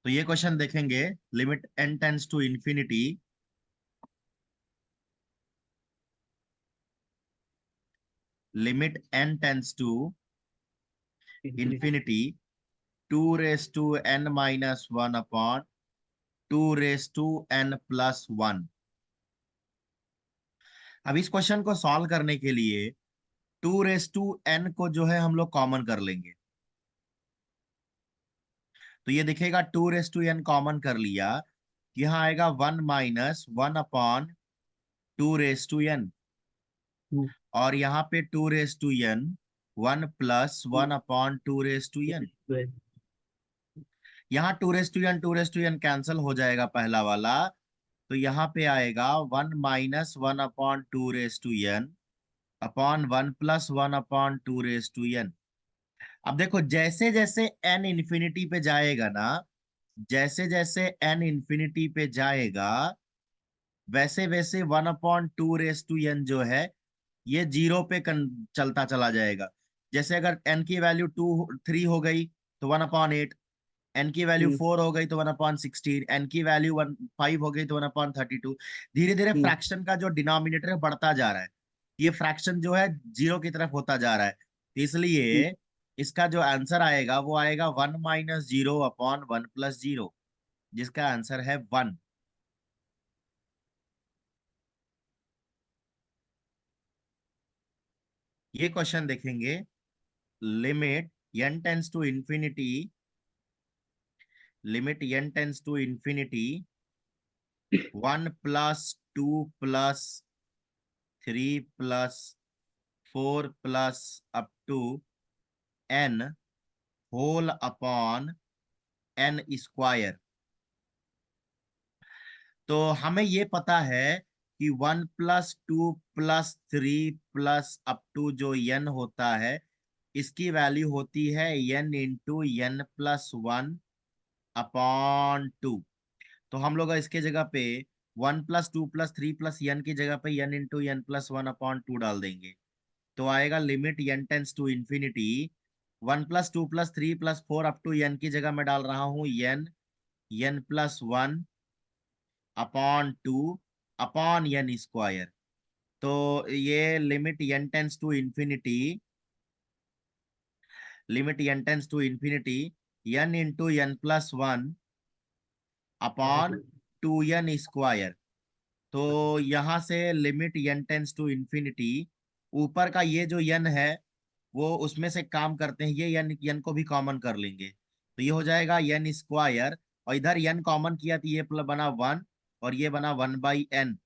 तो ये क्वेश्चन देखेंगे। Limit n tends to infinity, limit n tends to infinity. Infinity 2 raised to n - 1 upon 2 raised to n+1। अब इस question को solve करने के लिए 2 raised to n को जो है हम लोग कॉमन कर लेंगे। तो ये दिखेगा 2 raised to n कॉमन कर लिया, यहाँ आएगा 1 - 1 अपॉन 2 raised to n, और यहाँ पे 2 raised to n 1 + 1 upon 2 raised to n। यहाँ 2 raised to n कैंसल हो जाएगा पहला वाला, तो यहाँ पे आएगा 1 - 1 upon 2 raised to n upon 1 + 1 upon 2 raised to n। अब देखो जैसे जैसे n इंफिनिटी पे जाएगा ना, जैसे जैसे n इंफिनिटी पे जाएगा, वैसे वैसे 1/2 raised to n जो है ये जीरो पे चलता चला जाएगा। जैसे अगर n की वैल्यू 3 हो गई तो 1/8, n की वैल्यू 4 हो गई तो 1/16, n की वैल्यू 5 हो गई तो 1/32। धीरे धीरे फ्रैक्शन का जो डिनोमिनेटर है बढ़ता जा रहा है, ये फ्रैक्शन जो है जीरो की तरफ होता जा रहा है। तो इसलिए इसका जो आंसर आएगा वो आएगा 1 - 0/1 + 0, जिसका आंसर है 1। ये क्वेश्चन देखेंगे। Limit n tends to infinity, limit n tends to infinity 1 + 2 + 3 + 4 + up to n whole upon n²। तो हमें ये पता है कि 1 + 2 + 3 + अप टू जो n होता है, इसकी वैल्यू होती है n इंटू n+1/2। तो हम लोग इसके जगह पे 1 + 2 + 3 + n की जगह पे n इंटू n+1/2 डाल देंगे। तो आएगा limit n tends to infinity 1 + 2 + 3 + 4 up to n की जगह मैं डाल रहा हूँ n+1/2 अपॉन n²। तो ये limit n tends to infinity, limit n tends to infinity n into n+1 upon 2n²। तो यहां से limit n tends to infinity, ऊपर का ये जो n है वो उसमें से काम करते हैं, ये n को भी कॉमन कर लेंगे, तो ये हो जाएगा n²। और इधर n कॉमन किया तो ये प्लस बना 1, और ये बना 1/n,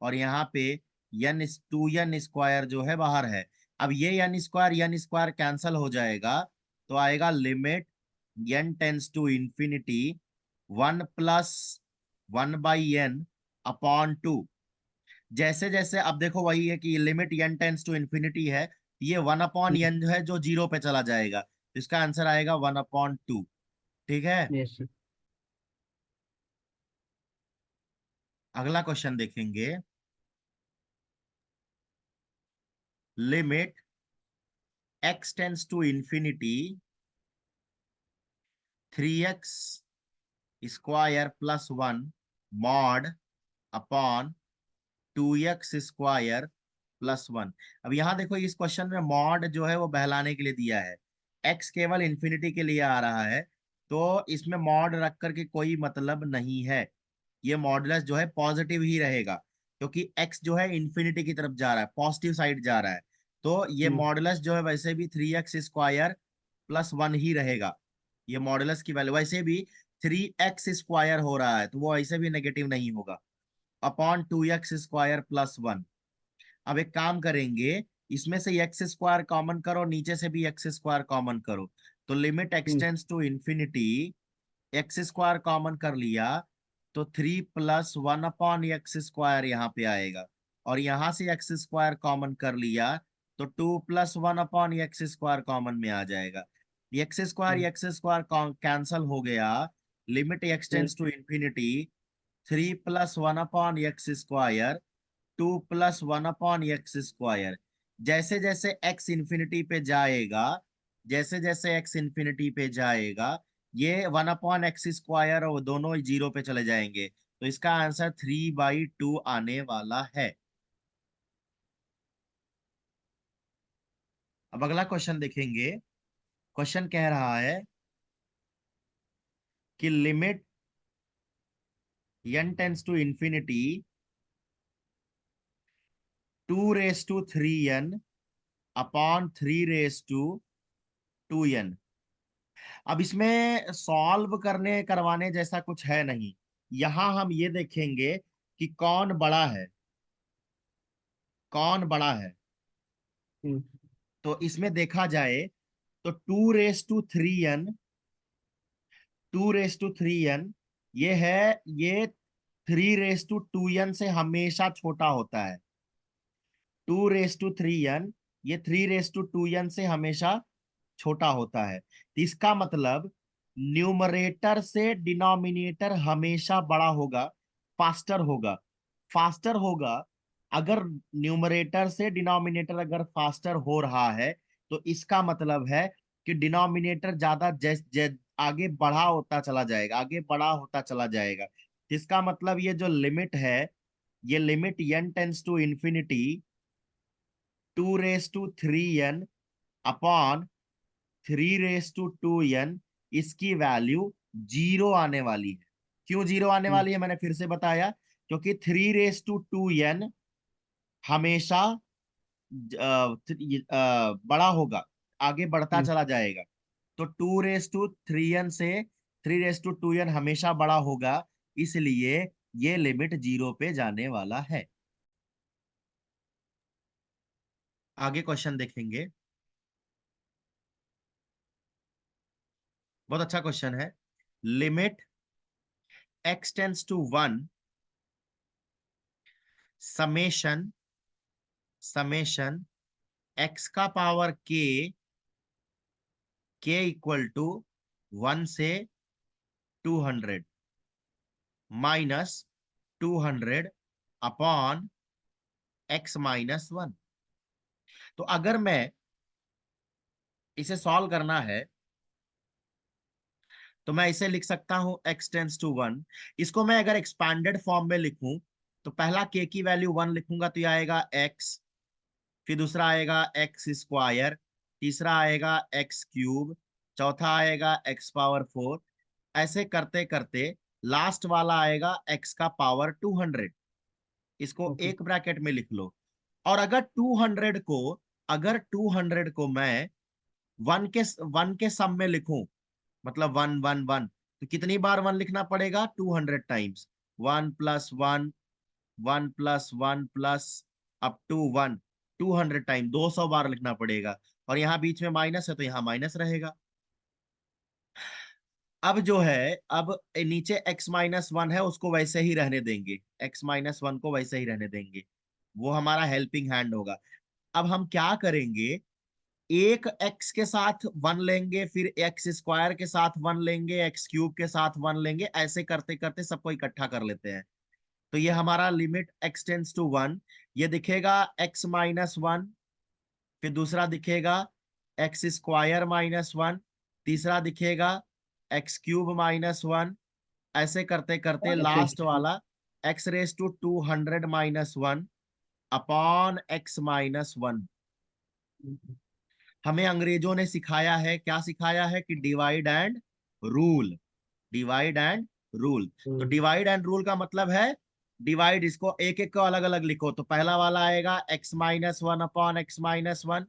और यहाँ पे n 2n² जो है बाहर है। अब ये n² कैंसल हो जाएगा, तो आएगा limit n tends to infinity 1 + 1/n/2। जैसे जैसे अब देखो वही है कि limit n tends to infinity है, ये 1/n जो है जो जीरो पे चला जाएगा, तो इसका आंसर आएगा 1/2। ठीक है। Yes sir. अगला क्वेश्चन देखेंगे। Limit x tends to infinity 3x² + 1 upon 2x² + 1। अब यहाँ देखो इस क्वेश्चन में मॉड जो है वो बहलाने के लिए दिया है, x केवल इंफिनिटी के लिए आ रहा है, तो इसमें मॉड रख करके कोई मतलब नहीं है। ये मॉडुलस जो है पॉजिटिव ही रहेगा, क्योंकि x जो है इंफिनिटी की तरफ जा रहा है, पॉजिटिव साइड जा रहा है। तो ये मॉडुलस जो है वैसे भी 3x² + 1 ही रहेगा। ये मॉडुलस की वैल्यू वैसे भी 3x² हो रहा है, तो वो ऐसे भी नेगेटिव नहीं होगा, अपॉन 2x² + 1। अब एक काम करेंगे, इसमें से x² कॉमन करो, नीचे से भी x² कॉमन करो, तो limit x tends to infinity x² common कर लिया, तो 3 + 1/x² यहाँ पे आएगा, और यहाँ से x² कॉमन कर लिया तो 2 + 1/x² कॉमन में आ जाएगा। x² कैंसल हो गया, limit x tends to infinity 3 + 1/x², 2 + 1/x²। जैसे जैसे x इंफिनिटी पे जाएगा, जैसे जैसे x इंफिनिटी पे जाएगा, ये 1/x² और दोनों जीरो पे चले जाएंगे, तो इसका आंसर 3/2 आने वाला है। अब अगला क्वेश्चन देखेंगे। क्वेश्चन कह रहा है कि limit n tends to infinity 2⁻³ upon 3⁻²n। अब इसमें सॉल्व करने करवाने जैसा कुछ है नहीं। यहां हम ये देखेंगे कि कौन बड़ा है, कौन बड़ा है। हम्म, तो इसमें देखा जाए तो 2⁻³ 2⁻³ ये है, ये 3⁻2n से हमेशा छोटा होता है। 2⁻3n ये 3⁻2n से हमेशा छोटा होता है। तो इसका मतलब न्यूमरेटर से डिनोमिनेटर हमेशा बड़ा होगा, फास्टर होगा, फास्टर होगा। अगर न्यूमरेटर से डिनोमिनेटर अगर फास्टर हो रहा है, तो इसका मतलब है कि डिनोमिनेटर ज्यादा आगे बढ़ा होता चला जाएगा, आगे बड़ा होता चला जाएगा। इसका मतलब ये जो लिमिट है, ये limit n tends to infinity 2⁻3n upon 3⁻2n, इसकी वैल्यू जीरो आने वाली है। क्यों जीरो आने हम्म, वाली है, मैंने फिर से बताया, क्योंकि 3⁻2n हमेशा बड़ा होगा, आगे बढ़ता हम्म, चला जाएगा। तो 2⁻3n से 3⁻2n हमेशा बड़ा होगा, इसलिए ये लिमिट जीरो पे जाने वाला है। आगे क्वेश्चन देखेंगे। बहुत अच्छा क्वेश्चन है। Limit x tends to 1 summation summation x का पावर k इक्वल टू 1 से 200 माइनस 200 अपॉन x-1। तो अगर मैं इसे सॉल्व करना है, तो मैं इसे लिख सकता हूं x टेंस टू 1। इसको मैं अगर एक्सपैंडेड फॉर्म में लिखूं, तो पहला k की वैल्यू 1 लिखूंगा तो यह आएगा x, फिर दूसरा आएगा x², तीसरा आएगा x³, चौथा आएगा x⁴। ऐसे करते करते लास्ट वाला आएगा x का पावर 200। इसको ओके। एक ब्रैकेट में लिख लो। और अगर 200 को मैं वन के सम में लिखूं, मतलब 1 1 1, तो कितनी बार 1 लिखना पड़ेगा? 200 times. 1+1, 1+1 plus up to 1, 200 time, 200 बार लिखना पड़ेगा। और यहाँ बीच में माइनस है, तो यहाँ माइनस रहेगा। अब जो है, अब नीचे x-1 है, उसको वैसे ही रहने देंगे, x-1 को वैसे ही रहने देंगे, वो हमारा हेल्पिंग हैंड होगा। अब हम क्या करेंगे, एक x के साथ 1 लेंगे, फिर x² के साथ 1 लेंगे, x³ के साथ 1 लेंगे, ऐसे करते करते सबको इकट्ठा कर लेते हैं। तो ये हमारा लिमिट x टेंस टू 1, ये दिखेगा x-1, फिर दूसरा दिखेगा x²-1, तीसरा दिखेगा x³ -1। ऐसे करते करते ओके। लास्ट वाला x⁻²00 अपॉन x-1। हमें अंग्रेजों ने सिखाया है, क्या सिखाया है कि divide and rule, divide and rule. तो डिवाइड एंड रूल का मतलब है डिवाइड, इसको एक एक को अलग अलग लिखो। तो पहला वाला आएगा x-1 अपॉन x-1,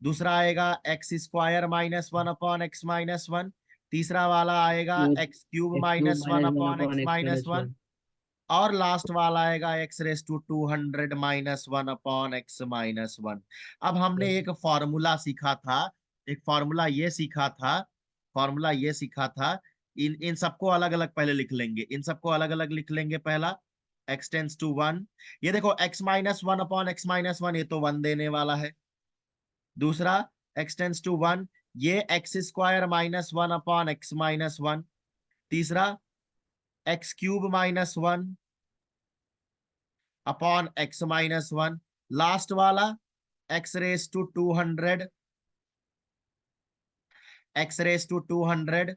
दूसरा आएगा x² -1 अपॉन x-1, तीसरा वाला आएगा x³ x cube -1 minus one upon upon x minus x-1, one और लास्ट वाला आएगा x⁻² -1 अपॉन x-1। अब हमने एक फॉर्मूला सीखा था, एक फॉर्मूला ये सीखा था, फॉर्मूला ये सीखा था। इन इन सबको अलग अलग पहले लिख लेंगे, इन सबको अलग अलग लिख लेंगे। पहला x टेंस टू 1, ये देखो x-1 अपॉन x-1, ये तो 1 देने वाला है। दूसरा x टेंस टू 1, ये x² -1 अपॉन x-1। तीसरा x³ -1 अपॉन x-1। लास्ट वाला x⁻²00, x⁻²00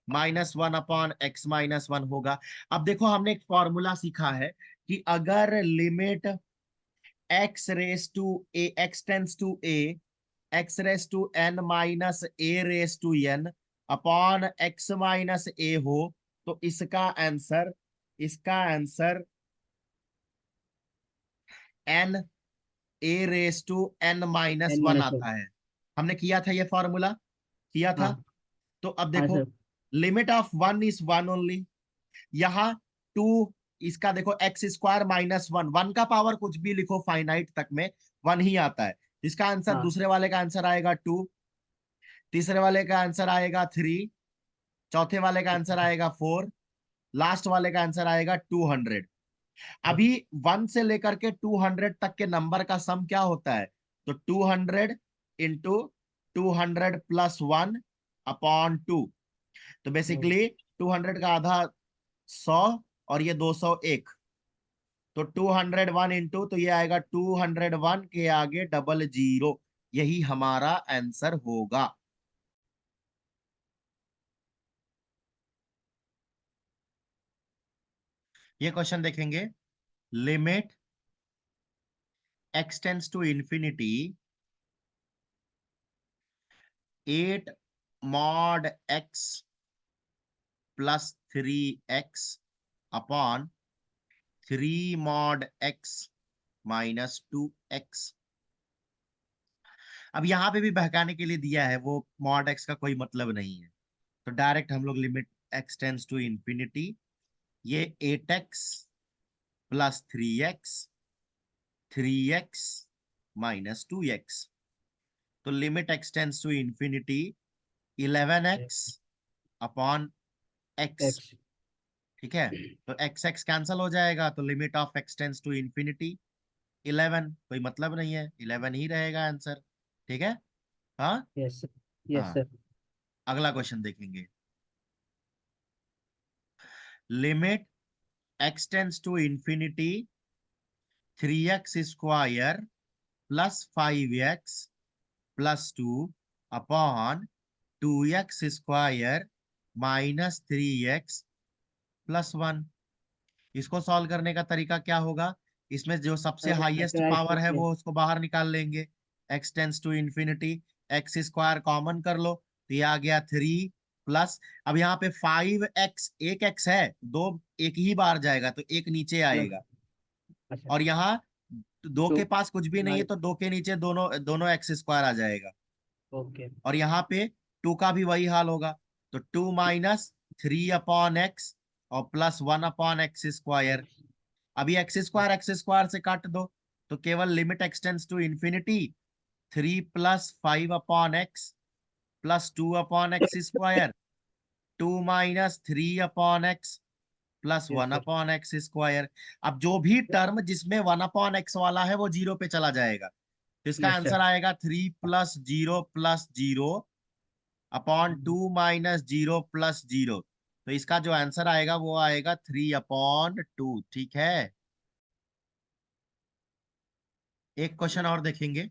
-1/x-1 होगा। अब देखो हमने एक फॉर्मूला सीखा है कि अगर limit x raise to a, x tends to a, x raise to n minus a raise to n upon x minus a हो, तो इसका answer n a raise to n minus n one minus one. आता है। हमने किया था ये formula, किया था। हाँ तो अब हाँ देखो sir. Limit of one is one only. यहाँ टू, इसका देखो एक्स स्क्वायर -1, वन का पावर कुछ भी लिखो फाइनाइट तक में वन ही आता है। इसका आंसर, हाँ दूसरे वाले का आंसर आएगा 2, तीसरे वाले का आंसर आएगा 3, चौथे वाले का आंसर आएगा 4, लास्ट वाले का आंसर आएगा 200। अभी 1 से लेकर के 200 तक के नंबर का सम क्या होता है? तो 200 इंटू 200 प्लस 1 अपॉन 2। तो बेसिकली 200 का आधा 100 और ये 201, तो 201 इंटू, तो ये आएगा 201 के आगे डबल जीरो, यही हमारा आंसर होगा। ये क्वेश्चन देखेंगे। Limit x tends to infinity 8 mod x plus 3x upon 3 mod x minus 2x। अब यहाँ पे भी बहकाने के लिए दिया है, वो मॉड x का कोई मतलब नहीं है, तो डायरेक्ट हम लोग limit x tends to infinity, ये 8x plus 3x minus 2x। तो limit x tends to infinity 11x upon x। X. ठीक है, तो x x कैंसल हो जाएगा, तो limit of x tends to infinity 11, कोई मतलब नहीं है, 11 ही रहेगा आंसर। ठीक है। हाँ। Yes sir. यस हाँ, सर। अगला क्वेश्चन देखेंगे। Limit x tends to infinity 3x square plus 5x plus 2 upon 2x square minus 3x plus 1। इसको सॉल्व करने का तरीका क्या होगा? इसमें जो सबसे हाईएस्ट पावर है वो उसको बाहर निकाल लेंगे। x tends to infinity, x square common कर लो, तो ये आ गया 3 प्लस, अब यहाँ पे 5x, एक x है, दो एक ही बार जाएगा तो एक नीचे प्लस। आएगा। अच्छा। और यहाँ दो तो के पास कुछ भी नहीं है, हमारे। तो दो के नीचे दोनों दोनों एक्स स्क्वायर आ जाएगा। ओके। और यहाँ पे 2 का भी वही हाल होगा, तो 2 माइनस 3/x और प्लस 1/x स्क्वायर। अभी एक्स स्क्वायर से काट दो, तो केवल limit x tends to infinity 3 plus 5/x plus 2/x square, 2 minus 3/x plus yes one sir. Upon x square. अब जो भी टर्म जिसमें 1/x वाला है वो जीरो पे चला जाएगा, तो इसका यस आंसर सर। आएगा 3 plus zero upon 2 minus zero plus zero. तो इसका जो आंसर आएगा वो आएगा 3/2। ठीक है। एक क्वेश्चन और देखेंगे।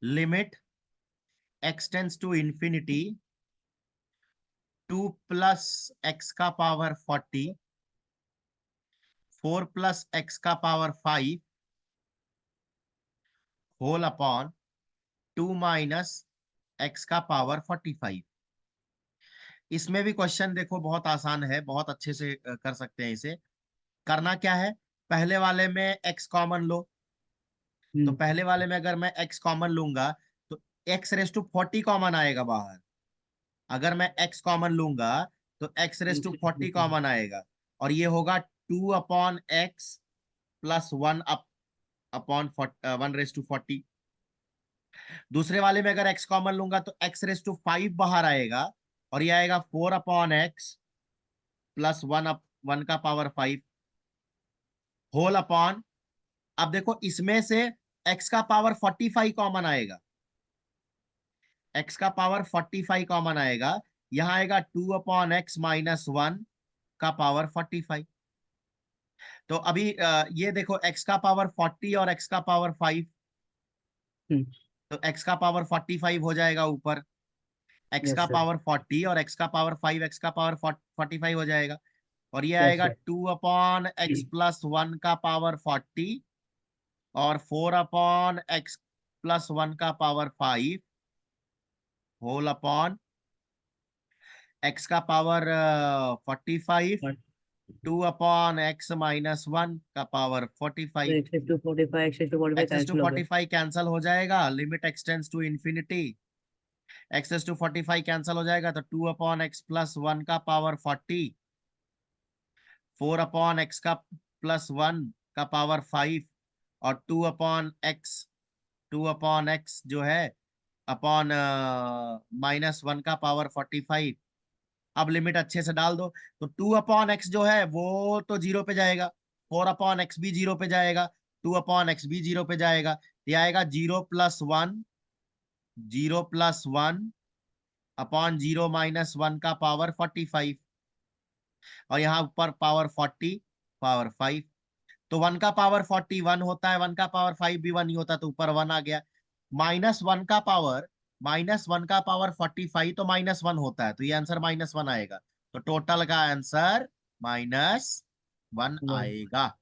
Limit x tends to infinity 2 plus x का पावर 40, 4 प्लस एक्स का power 5 whole upon 2 minus x का पावर 45। इसमें भी क्वेश्चन देखो बहुत आसान है, बहुत अच्छे से कर सकते हैं इसे। करना क्या है, पहले वाले में x कॉमन लो, तो हम्म। पहले वाले में अगर मैं x कॉमन लूंगा तो x⁻40 कॉमन आएगा बाहर। अगर मैं x कॉमन लूंगा तो x⁻40 कॉमन आएगा, और ये होगा 2/x प्लस 1/1⁴। दूसरे वाले में अगर x कॉमन लूंगा तो x⁵5 बाहर आएगा, और ये आएगा 4/x प्लस 1/1⁵ होल अपॉन। अब देखो इसमें से x का पावर 45 कॉमन आएगा, x का पावर 45 कॉमन आएगा, यहां आएगा 2/x माइनस 1 का पावर 45। तो अभी ये देखो x का पावर 40 और x का पावर 5, हम्म। तो एक्स का पावर 45 हो जाएगा ऊपर, एक्स यस का सर। पावर 40 और एक्स का पावर 5, एक्स का पावर 45 हो जाएगा। और ये यस आएगा सर। 2/x+1 का पावर 40 और 4/x+1 का पावर 5 होल अपॉन एक्स का पावर 45, 2/x-1 का पावर तो 45। x/45 x/45 access to cancel हो गए। 45 कैंसल हो जाएगा, limit x tends to infinity, x's to 45 cancel हो जाएगा, तो 2/x+1 का पावर 40, 4/x का +1 का पावर 5 और 2/x जो है अपॉन -1 का पावर 45। अब लिमिट अच्छे से डाल दो, तो 2/x जो है वो तो जीरो पे जाएगा, 4/x भी जीरो पे जाएगा, 2/x भी जीरो पे जाएगा। ये आएगा 0+1, 0+1 अपॉन 0-1 का पावर 45 और यहाँ ऊपर पावर 40 पावर 5। तो 1 का पावर 41 होता है, 1 का पावर 5 भी 1 ही होता है, तो ऊपर 1 आ गया। -1 का पावर 45 तो -1 होता है, तो ये आंसर -1 आएगा। तो टोटल का आंसर -1 वन। आएगा।